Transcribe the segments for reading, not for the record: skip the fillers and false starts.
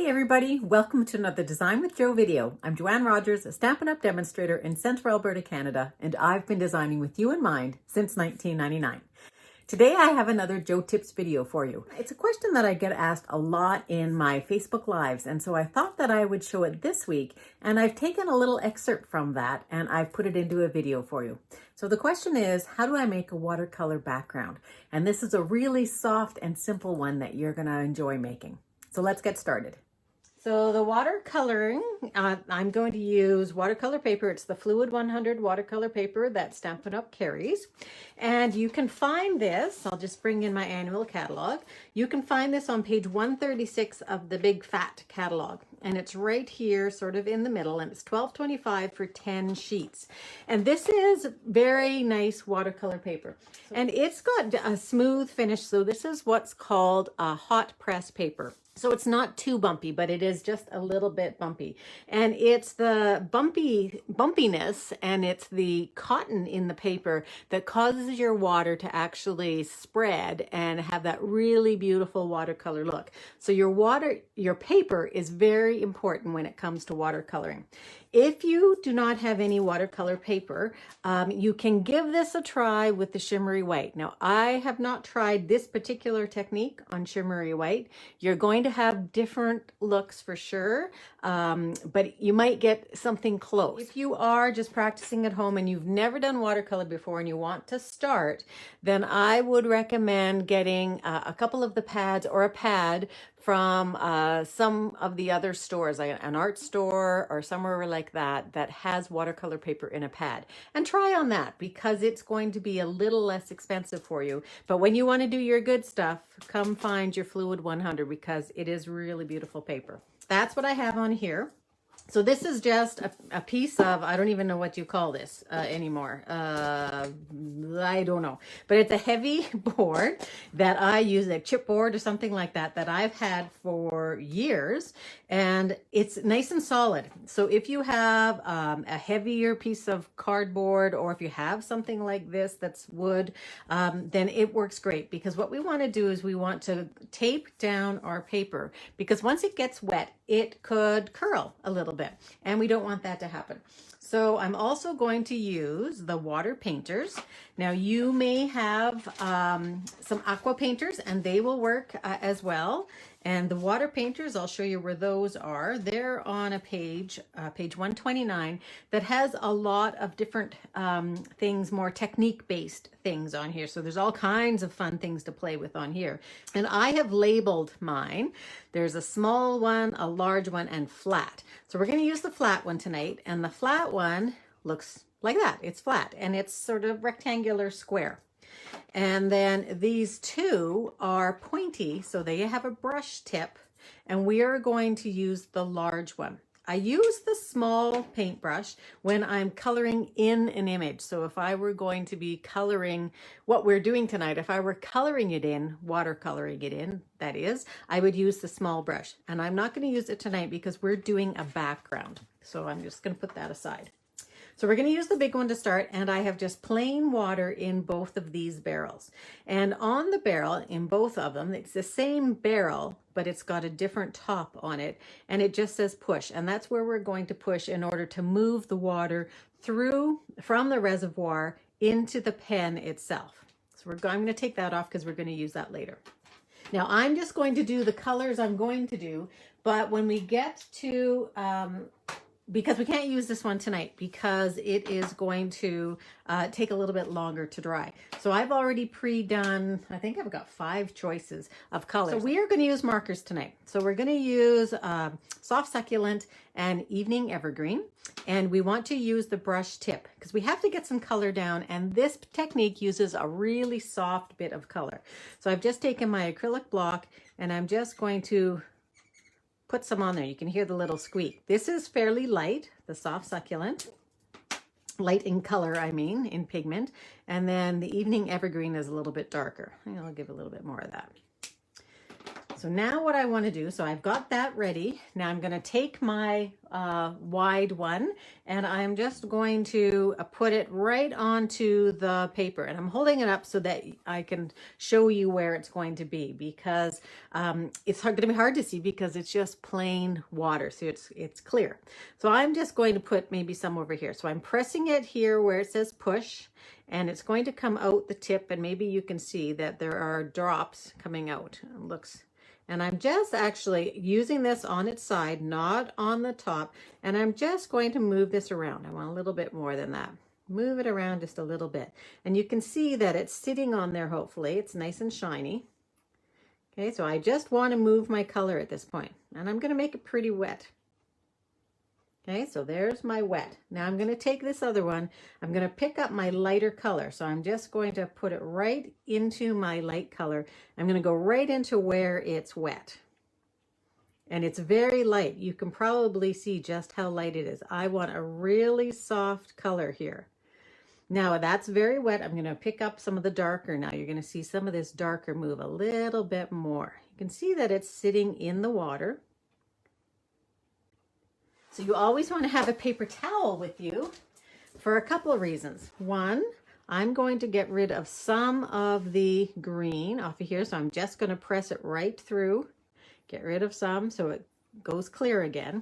Hi everybody, welcome to another Design with Jo video. I'm Joanne Rogers, a Stampin' Up! Demonstrator in Central Alberta, Canada, and I've been designing with you in mind since 1999. Today I have another Jo Tips video for you. It's a question that I get asked a lot in my Facebook Lives, and so I thought that I would show it this week, and I've taken a little excerpt from that and I've put it into a video for you. So the question is, how do I make a watercolor background? And this is a really soft and simple one that you're going to enjoy making. So let's get started. So the watercoloring, I'm going to use watercolor paper. It's the Fluid 100 watercolor paper that Stampin' Up! Carries. And you can find this, I'll just bring in my annual catalog. You can find this on page 136 of the big fat catalog. And it's right here, sort of in the middle, and it's $12.25 for 10 sheets. And this is very nice watercolor paper. And it's got a smooth finish, so this is what's called a hot press paper. So it's not too bumpy, but it is just a little bit bumpy. And it's the bumpiness and it's the cotton in the paper that causes your water to actually spread and have that really beautiful watercolor look. So your paper is very important when it comes to watercoloring. If you do not have any watercolor paper, you can give this a try with the shimmery white. Now, I have not tried this particular technique on shimmery white. You're going to have different looks for sure, but you might get something close. If you are just practicing at home and you've never done watercolor before and you want to start, then I would recommend getting a couple of the pads or a pad from some of the other stores, like an art store or somewhere like that, that has watercolor paper in a pad. And try on that because it's going to be a little less expensive for you. But when you want to do your good stuff, come find your Fluid 100 because it is really beautiful paper. That's what I have on here. So this is just a piece of, I don't even know what you call this anymore. I don't know. But it's a heavy board that I use, a chipboard or something like that, that I've had for years. And it's nice and solid. So if you have a heavier piece of cardboard, or if you have something like this that's wood, then it works great. Because what we want to do is we want to tape down our paper. Because once it gets wet, it could curl a little bit, and we don't want that to happen. So I'm also going to use the water painters. Now you may have some aqua painters and they will work as well. And the water painters, I'll show you where those are. They're on a page 129 that has a lot of different things, more technique-based things on here. So there's all kinds of fun things to play with on here. And I have labeled mine. There's a small one, a large one, and flat. So we're going to use the flat one tonight. And the flat one looks like that. It's flat and it's sort of rectangular square. And then these two are pointy, so they have a brush tip, and we are going to use the large one. I use the small paintbrush when I'm coloring in an image. So if I were going to be coloring what we're doing tonight, if I were coloring it in, watercoloring it in, that is, I would use the small brush. And I'm not going to use it tonight because we're doing a background. So I'm just going to put that aside. So we're going to use the big one to start, and I have just plain water in both of these barrels. And on the barrel, in both of them, it's the same barrel, but it's got a different top on it, and it just says push. And that's where we're going to push in order to move the water through from the reservoir into the pen itself. So I'm going to take that off because we're going to use that later. Now I'm just going to do the colors I'm going to do, but when we get to because we can't use this one tonight because it is going to take a little bit longer to dry. So I've already pre-done, I think I've got 5 choices of colors. So we are going to use markers tonight. So we're going to use Soft Succulent and Evening Evergreen. And we want to use the brush tip because we have to get some color down. And this technique uses a really soft bit of color. So I've just taken my acrylic block and I'm just going to put some on there. You can hear the little squeak. This is fairly light, the Soft Succulent. Light in color, I mean, in pigment. And then the Evening Evergreen is a little bit darker. I'll give a little bit more of that. So now what I want to do, so I've got that ready. Now I'm going to take my wide one and I'm just going to put it right onto the paper, and I'm holding it up so that I can show you where it's going to be, because it's going to be hard to see because it's just plain water, so it's clear. So I'm just going to put maybe some over here. So I'm pressing it here where it says push, and it's going to come out the tip, and maybe you can see that there are drops coming out. It looks. And I'm just actually using this on its side, not on the top. And I'm just going to move this around. I want a little bit more than that. Move it around just a little bit. And you can see that it's sitting on there, hopefully. It's nice and shiny. Okay, so I just want to move my color at this point. And I'm going to make it pretty wet. Okay, so there's my wet. Now I'm going to take this other one. I'm going to pick up my lighter color. So I'm just going to put it right into my light color. I'm going to go right into where it's wet. And it's very light. You can probably see just how light it is. I want a really soft color here. Now that's very wet. I'm going to pick up some of the darker. Now you're going to see some of this darker move a little bit more. You can see that it's sitting in the water. So you always want to have a paper towel with you for a couple of reasons. One, I'm going to get rid of some of the green off of here. So I'm just going to press it right through, get rid of some so it goes clear again. And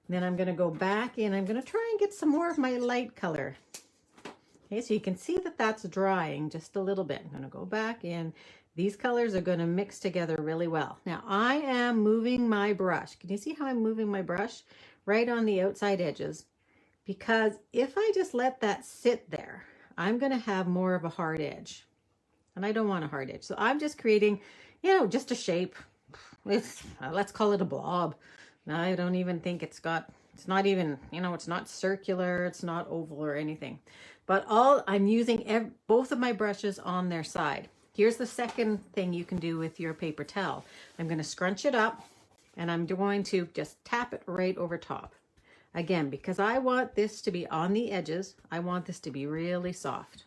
then I'm going to go back in. I'm going to try and get some more of my light color. Okay, so you can see that that's drying just a little bit. I'm going to go back in. These colors are going to mix together really well. Now I am moving my brush. Can you see how I'm moving my brush? Right on the outside edges, because if I just let that sit there, I'm going to have more of a hard edge, and I don't want a hard edge. So I'm just creating, just a shape. Let's call it a blob. I don't even think it's not even, it's not circular, it's not oval or anything, but I'm using both of my brushes on their side. Here's the second thing you can do with your paper towel. I'm going to scrunch it up. And I'm going to just tap it right over top. Again, because I want this to be on the edges, I want this to be really soft.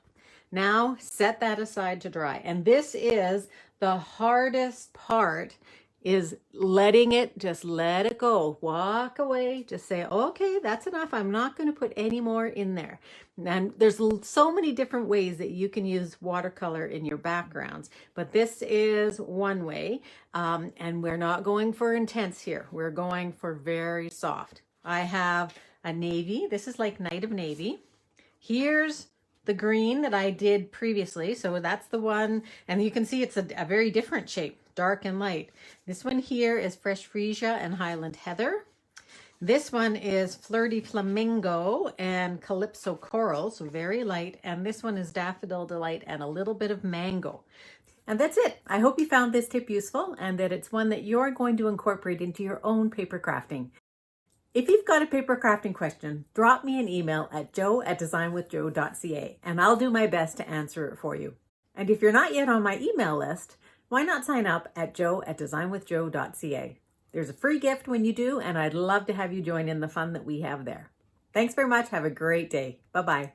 Now set that aside to dry. And this is the hardest part, is letting it, just let it go. Walk away, just say, okay, that's enough. I'm not going to put any more in there. And there's so many different ways that you can use watercolor in your backgrounds, but this is one way. And we're not going for intense here. We're going for very soft. I have a navy. This is like Night of Navy. Here's the green that I did previously. So that's the one. And you can see it's a very different shape, dark and light. This one here is Fresh Freesia and Highland Heather. This one is Flirty Flamingo and Calypso Coral, so very light. And this one is Daffodil Delight and a little bit of Mango. And that's it. I hope you found this tip useful and that it's one that you're going to incorporate into your own paper crafting. If you've got a paper crafting question, drop me an email at joe@designwithjoe.ca and I'll do my best to answer it for you. And if you're not yet on my email list, why not sign up at joe@designwithjoe.ca? There's a free gift when you do, and I'd love to have you join in the fun that we have there. Thanks very much. Have a great day. Bye-bye.